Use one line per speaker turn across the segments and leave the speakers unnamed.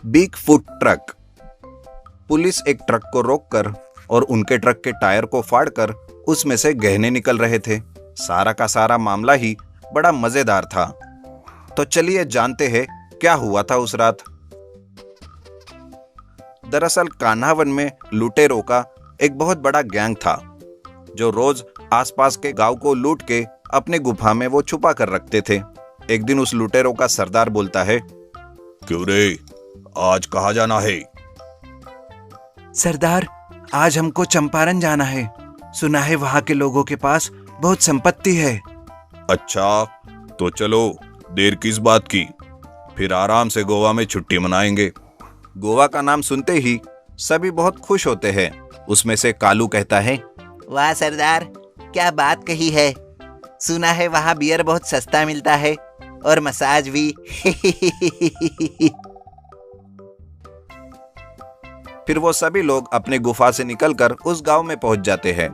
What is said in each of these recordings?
Big foot truck. Police एक truck को रोककर और उनके ट्रक के टायर को फाड़कर उसमें से गहने निकल रहे थे। सारा का सारा मामला ही बड़ा मजेदार था। तो चलिए जानते हैं क्या हुआ था उस रात। दरअसल कान्हावन में लुटेरों का एक बहुत बड़ा गैंग था जो रोज आसपास के गांव को लूट के अपने गुफा में वो छुपा कर रखते थे। एक दिन उस लुटेरों का सरदार बोलता है,
क्यों रे, आज कहाँ जाना है?
सरदार, आज हमको चंपारण जाना है। सुना है वहाँ के लोगों के पास बहुत संपत्ति है।
अच्छा, तो चलो, देर किस बात की, फिर आराम से गोवा में छुट्टी मनाएंगे।
गोवा का नाम सुनते ही सभी बहुत खुश होते हैं। उसमें से कालू कहता है,
वाह सरदार, क्या बात कही है। सुना है वहाँ बियर बहुत सस्ता मिलता है और मसाज भी।
फिर वो सभी लोग अपने गुफा से निकलकर उस गांव में पहुंच जाते हैं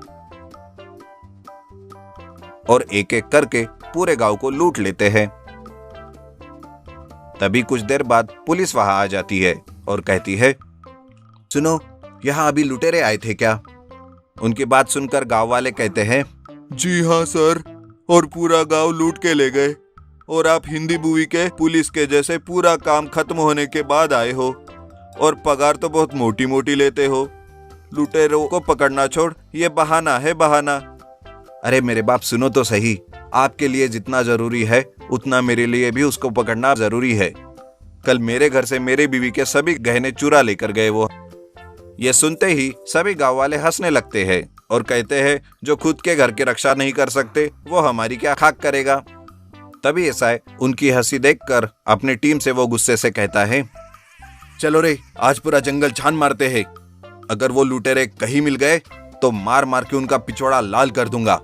और एक एक करके पूरे गांव को लूट लेते हैं। तभी कुछ देर बाद पुलिस वहां आ जाती है और कहती है,
सुनो, यहाँ अभी लुटेरे आए थे क्या?
उनकी बात सुनकर गांव वाले कहते हैं,
जी हाँ सर, और पूरा गांव लूट के ले गए, और आप हिंदी मूवी के पुलिस के जैसे पूरा काम खत्म होने के बाद आए हो, और पगार तो बहुत मोटी मोटी लेते हो। लुटेरों को पकड़ना छोड़, ये बहाना है, बहाना।
अरे मेरे बाप, सुनो तो सही। आपके लिए जितना जरूरी है उतना मेरे लिए भी उसको पकड़ना जरूरी है। कल मेरे घर से मेरे बीवी के सभी गहने चुरा लेकर गए वो। ये सुनते ही सभी गांव वाले हंसने लगते हैं और कहते हैं, जो खुद के घर की रक्षा नहीं कर सकते वो हमारी क्या खाक करेगा। तभी ऐसा है, उनकी हंसी देखकर अपनी टीम से वो गुस्से से कहता है,
चलो रे, आज पूरा जंगल छान मारते हैं।
अगर वो लुटेरे कहीं मिल गए तो मार मार के उनका पिछोड़ा लाल कर दूंगा।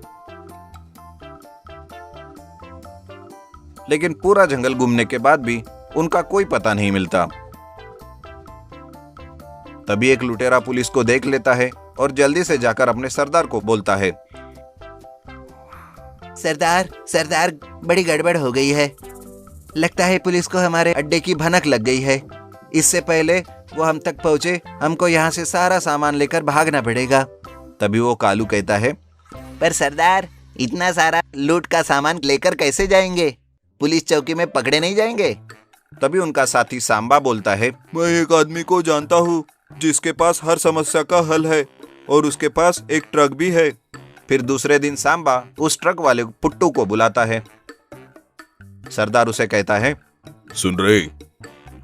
लेकिन पूरा जंगल घूमने के बाद भी उनका कोई पता नहीं मिलता। तभी एक लुटेरा पुलिस को देख लेता है और जल्दी से जाकर अपने सरदार को बोलता है,
सरदार, बड़ी गड़बड़ हो गई है। लगता है पुलिस को हमारे अड्डे की भनक लग गई है। इससे पहले वो हम तक पहुंचे, हमको यहाँ से सारा सामान लेकर भागना पड़ेगा।
तभी वो कालू कहता है,
पर सरदार, इतना सारा लूट का सामान लेकर कैसे जाएंगे? पुलिस चौकी में पकड़े नहीं जाएंगे?
तभी उनका साथी सांबा बोलता है,
मैं एक आदमी को जानता हूँ जिसके पास हर समस्या का हल है, और उसके पास एक ट्रक भी है।
फिर दूसरे दिन सांबा उस ट्रक वाले पुट्टू को बुलाता है। सरदार उसे कहता है,
सुन रे,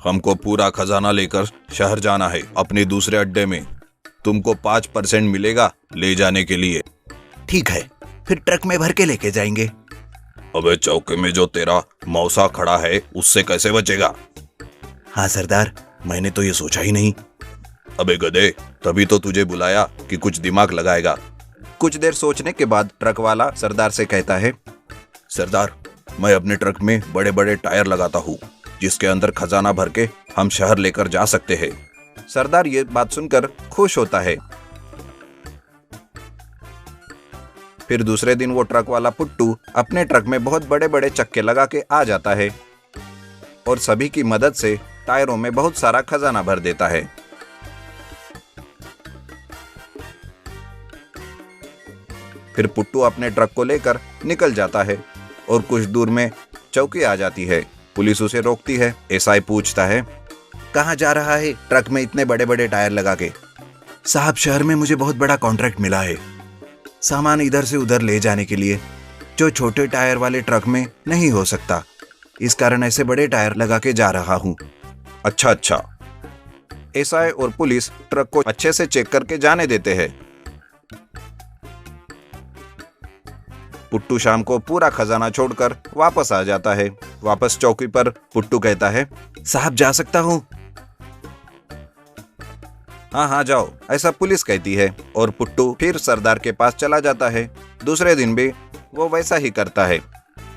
हमको पूरा खजाना लेकर शहर जाना है अपने दूसरे अड्डे में। तुमको 5% मिलेगा ले जाने के लिए।
ठीक है, फिर ट्रक में भर के लेके जाएंगे।
अबे चौके में जो तेरा मौसा खड़ा है उससे कैसे बचेगा?
हाँ सरदार, मैंने तो ये सोचा ही नहीं।
अबे गधे, तभी तो तुझे बुलाया कि कुछ दिमाग लगाएगा।
कुछ देर सोचने के बाद ट्रक वाला सरदार से कहता है,
सरदार, मैं अपने ट्रक में बड़े बड़े टायर लगाता हूँ जिसके अंदर खजाना भर के हम शहर लेकर जा सकते हैं।
सरदार ये बात सुनकर खुश होता है। फिर दूसरे दिन वो ट्रक वाला पुट्टू अपने ट्रक में बहुत बड़े बड़े चक्के लगा के आ जाता है और सभी की मदद से टायरों में बहुत सारा खजाना भर देता है। फिर पुट्टू अपने ट्रक को लेकर निकल जाता है और कुछ दूर में चौकी आ जाती है। पुलिस उसे रोकती है। एसआई पूछता है,
कहाँ जा रहा है ट्रक में इतने बड़े बड़े टायर लगा के? साहब, शहर में मुझे बहुत बड़ा कॉन्ट्रैक्ट मिला है सामान इधर से उधर ले जाने के लिए, जो छोटे टायर वाले ट्रक में नहीं हो सकता। इस कारण ऐसे बड़े टायर लगा के जा रहा हूँ।
अच्छा। एसआई और पुलिस ट्रक को अच्छे से चेक करके जाने देते हैं। पुट्टू शाम को पूरा खजाना छोड़कर वापस आ जाता है। वापस चौकी पर पुट्टू कहता है,
साहब, जा सकता हूँ?
हाँ जाओ, ऐसा पुलिस कहती है। और पुट्टू फिर सरदार के पास चला जाता है। दूसरे दिन भी वो वैसा ही करता है।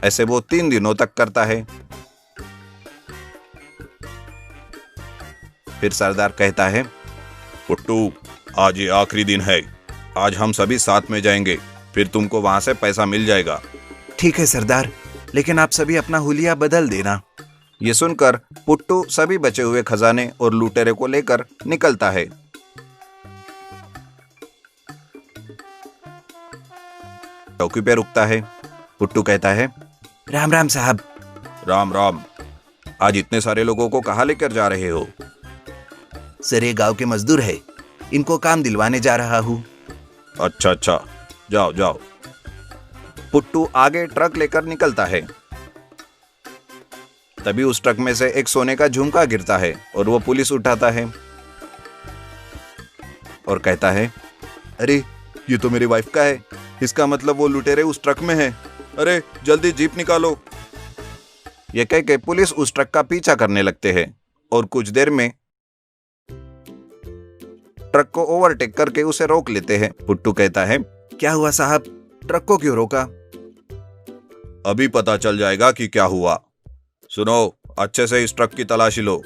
ऐसे वो 3 दिनों तक करता है। फिर सरदार कहता है,
पुट्टू, आज ये आखिरी दिन है। आज हम सभी साथ में जाएंगे, फिर तुमको वहां से पैसा मिल जाएगा।
ठीक है सरदार, लेकिन आप सभी अपना हुलिया बदल देना।
ये सुनकर पुट्टू सभी बचे हुए खजाने और लुटेरे को लेकर निकलता है। चौकी पे रुकता है। पुट्टू कहता है,
राम राम साहब।
राम राम। आज इतने सारे लोगों को कहाँ लेकर जा रहे हो?
सर, ये गांव के मजदूर है, इनको काम दिलवाने जा रहा हूँ।
अच्छा अच्छा, जाओ जाओ। पुट्टू आगे ट्रक लेकर निकलता है। तभी उस ट्रक में से एक सोने का झुमका गिरता है और वो पुलिस उठाता है और कहता है,
अरे ये तो मेरी वाइफ का है, इसका मतलब वो लुटेरे उस ट्रक में हैं। अरे जल्दी जीप निकालो।
ये कह के पुलिस उस ट्रक का पीछा करने लगते हैं और कुछ देर में ट्रक को ओवरटेक करके उसे रोक लेते हैं। पुट्टू कहता है,
क्या हुआ साहब, ट्रक को क्यों रोका?
अभी पता चल जाएगा कि क्या हुआ। सुनो, अच्छे से इस ट्रक की तलाशी लो।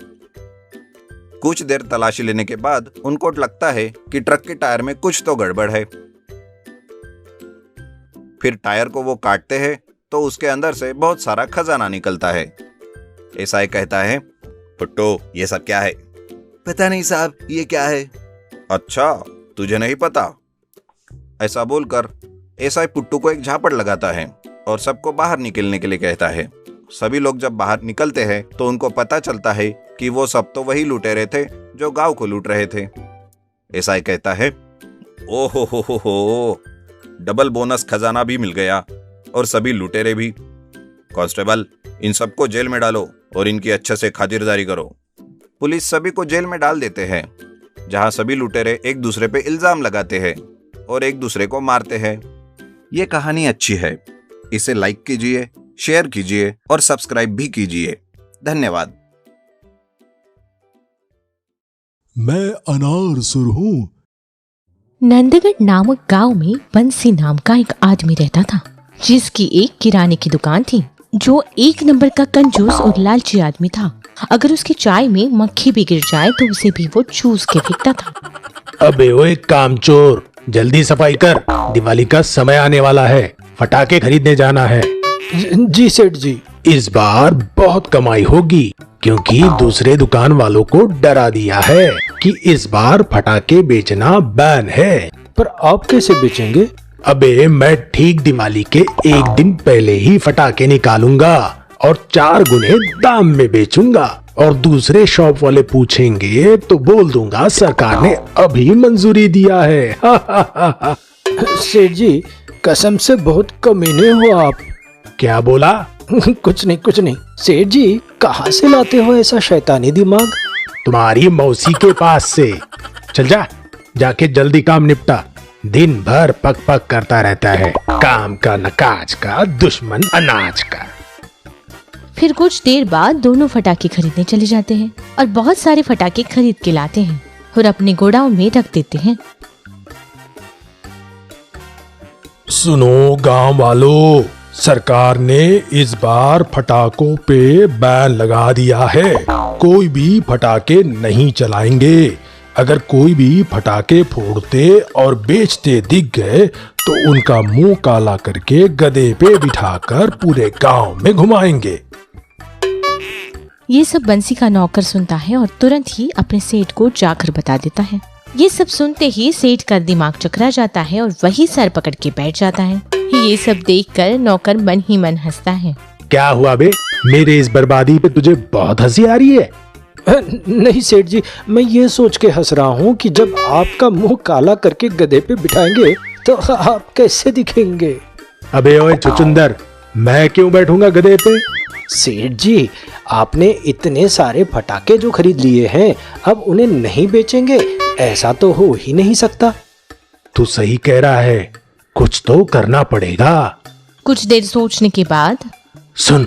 कुछ देर तलाशी लेने के बाद उनको लगता है कि ट्रक के टायर में कुछ तो गड़बड़ है। फिर टायर को वो काटते हैं तो उसके अंदर से बहुत सारा खजाना निकलता है। एसआई कहता है, पुट्टू ये सब क्या है?
पता नहीं साहब, ये क्या है?
अच्छा, तुझे नहीं पता? ऐसा बोलकर एसआई पुट्टू को एक झापड़ लगाता है और सबको बाहर निकलने के लिए कहता है। सभी लोग जब बाहर निकलते हैं तो उनको पता चलता है कि वो सब तो वही लुटेरे थे जो गांव को लूट रहे थे। एसआई कहता है, ओहो हो, डबल बोनस खजाना भी मिल गया और सभी लुटेरे भी। कांस्टेबल, इन सबको जेल में डालो और इनकी अच्छे से खातिरदारी करो। पुलिस सभी को जेल में डाल देते हैं, जहां सभी लुटेरे एक दूसरे पे इल्जाम लगाते हैं और एक दूसरे को मारते हैं। ये कहानी अच्छी है, इसे लाइक कीजिए, शेयर कीजिए और सब्सक्राइब भी कीजिए। धन्यवाद।
मैं अनार सुर हूँ।
नंदगढ़ नामक गांव में बंसी नाम का एक आदमी रहता था, जिसकी एक किराने की दुकान थी। जो एक नंबर का कंजूस और लालची आदमी था। अगर उसकी चाय में मक्खी भी गिर जाए तो उसे भी वो चूस के फेंकता था।
अबे ओए कामचोर, जल्दी सफाई कर, दिवाली का समय आने वाला है, फटाके खरीदने जाना है। जी सेठ जी। इस बार बहुत कमाई होगी क्योंकि दूसरे दुकान वालों को डरा दिया है कि इस बार फटाके बेचना बैन है। पर आप कैसे बेचेंगे? अबे मैं ठीक दिवाली के एक दिन पहले ही फटाके निकालूंगा और 4 गुने दाम में बेचूंगा और दूसरे शॉप वाले पूछेंगे तो बोल दूंगा सरकार ने अभी मंजूरी दिया है। सेठ जी, कसम से बहुत कमीने हो आप। क्या बोला? कुछ नहीं। सेठ जी, कहाँ से लाते हो ऐसा शैतानी दिमाग? तुम्हारी मौसी के पास से। चल जा, जाके जल्दी काम निपटा। दिन भर पक पक करता रहता है, काम का न काज का, दुश्मन अनाज का।
फिर कुछ देर बाद दोनों फटाके खरीदने चले जाते हैं और बहुत सारे फटाके खरीद के लाते हैं और अपने गोडाउन में रख देते हैं।
सुनो गांव वालों, सरकार ने इस बार फटाकों पे बैन लगा दिया है। कोई भी फटाके नहीं चलाएंगे। अगर कोई भी फटाके फोड़ते और बेचते दिख गए तो उनका मुंह काला करके गधे पे बिठाकर पूरे गांव में घुमाएंगे।
ये सब बंसी का नौकर सुनता है और तुरंत ही अपने सेठ को जाकर बता देता है। ये सब सुनते ही सेठ का दिमाग चकरा जाता है और वही सर पकड़ के बैठ जाता है। ये सब देखकर नौकर मन ही मन हंसता है।
क्या हुआ बे, मेरे इस बर्बादी पे तुझे बहुत हंसी आ रही है? नहीं सेठ जी, मैं ये सोच के हंस रहा हूँ कि जब आपका मुंह काला करके गधे पे बिठाएंगे तो आप कैसे दिखेंगे? अबे ओए चुचुंदर, मैं क्यों बैठूंगा गधे पे? सेठ जी, आपने इतने सारे फटाके जो खरीद लिए हैं, अब उन्हें नहीं बेचेंगे, ऐसा तो हो ही नहीं सकता। तू सही कह रहा है, कुछ तो करना पड़ेगा।
कुछ देर सोचने के बाद,
सुन,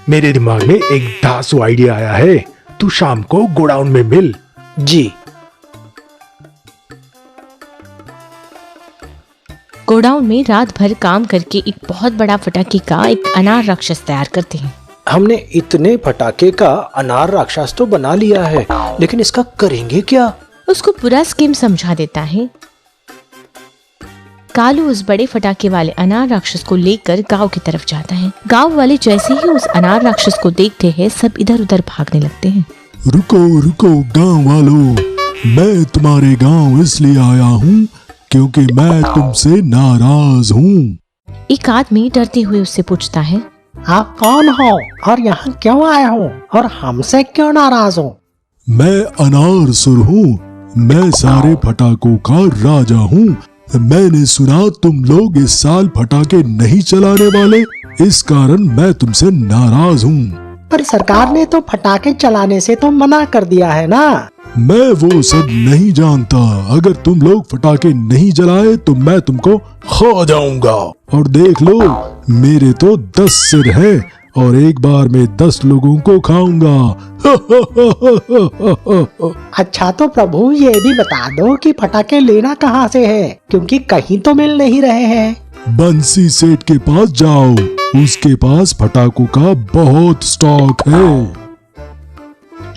मेरे दिमाग में एक धांसू आइडिया आया है। तू शाम को गोडाउन में मिल। जी।
गोडाउन में रात भर काम करके एक बहुत बड़ा फटाके का एक अनार राक्षस तैयार करते हैं।
हमने इतने फटाके का अनार राक्षस तो बना लिया है, लेकिन इसका करेंगे क्या?
उसको पूरा स्कीम समझा देता है। कालू उस बड़े फटाके वाले अनार राक्षस को लेकर गांव की तरफ जाता है। गांव वाले जैसे ही उस अनार राक्षस को देखते हैं सब इधर उधर भागने लगते हैं।
रुको रुको गांव वालों, मैं तुम्हारे गांव इसलिए आया हूँ क्योंकि मैं तुमसे नाराज हूँ।
एक आदमी डरते हुए उससे पूछता है,
आप कौन हो और यहाँ क्यों आए हो और हमसे क्यों नाराज हो?
मैं अनारसुर हूँ, मैं सारे फटाकों का राजा हूँ। मैंने सुना तुम लोग इस साल फटाके नहीं चलाने वाले, इस कारण मैं तुमसे नाराज हूँ।
पर सरकार ने तो फटाके चलाने से तो मना कर दिया है ना।
मैं वो सब नहीं जानता। अगर तुम लोग फटाके नहीं जलाए तो मैं तुमको खा जाऊंगा। और देख लो, मेरे तो 10 सिर है और एक बार में 10 लोगों को खाऊंगा।
अच्छा तो प्रभु ये भी बता दो कि फटाके लेना कहाँ से है, क्योंकि कहीं तो मिल नहीं रहे हैं।
बंसी सेठ के पास जाओ, उसके पास फटाकों का बहुत स्टॉक है।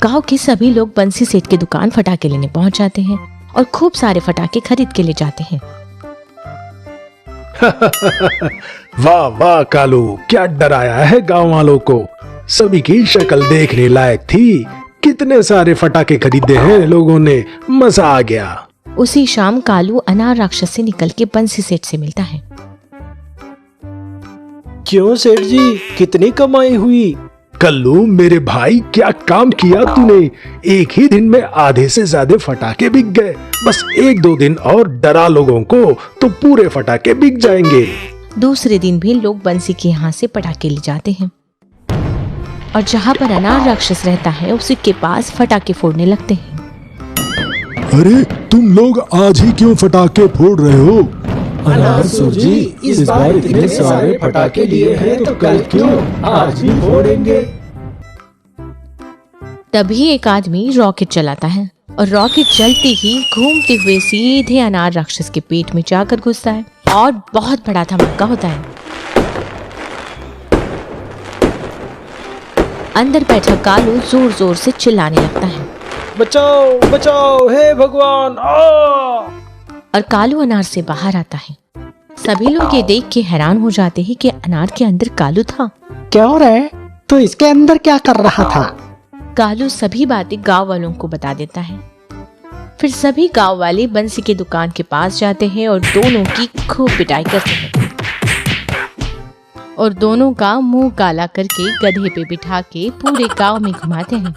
गांव के सभी लोग बंसी सेठ की दुकान फटाके लेने पहुंच जाते हैं और खूब सारे फटाके खरीद के ले जाते हैं।
वाह वाह कालू, क्या डराया है गांव वालों को। सभी की शक्ल देखने लायक थी। कितने सारे फटाके खरीदे हैं लोगों ने, मजा आ गया।
उसी शाम कालू अनार राक्षस से निकल के बंसी सेठ से मिलता है।
क्यों सेठ जी, कितनी कमाई हुई?
कल्लू मेरे भाई, क्या काम किया तूने। एक ही दिन में आधे से ज्यादा फटाके बिक गए। बस 1-2 दिन और डरा लोगों को तो पूरे फटाके बिक जाएंगे।
दूसरे दिन भी लोग बंसी के यहाँ से पटाखे ले जाते हैं और जहाँ पर अनार राक्षस रहता है उसी के पास फटाके फोड़ने लगते हैं।
अरे तुम लोग आज ही क्यों फटाके फोड़ रहे हो?
अनारसुर जी, इस बार इतने सारे फटाके लिए हैं तो कल क्यों, आज ही फोड़ेंगे।
तभी एक आदमी रॉकेट चलाता है और रॉकेट चलते ही घूमते हुए सीधे अनार राक्षस के पेट में जाकर घुसता है और बहुत बड़ा धमाका होता है। अंदर बैठा कालू जोर जोर से चिल्लाने लगता है,
बचाओ बचाओ, हे भगवान
और कालू अनार से बाहर आता है। सभी लोग ये देख के हैरान हो जाते हैं कि अनार के अंदर कालू था।
क्यों रे, तो इसके अंदर क्या कर रहा था?
कालू सभी बातें गांव वालों को बता देता है। फिर सभी गांव वाले बंसी की दुकान के पास जाते हैं और दोनों की खूब पिटाई करते हैं और दोनों का मुंह काला करके गधे पे बिठा के पूरे गांव में घुमाते हैं।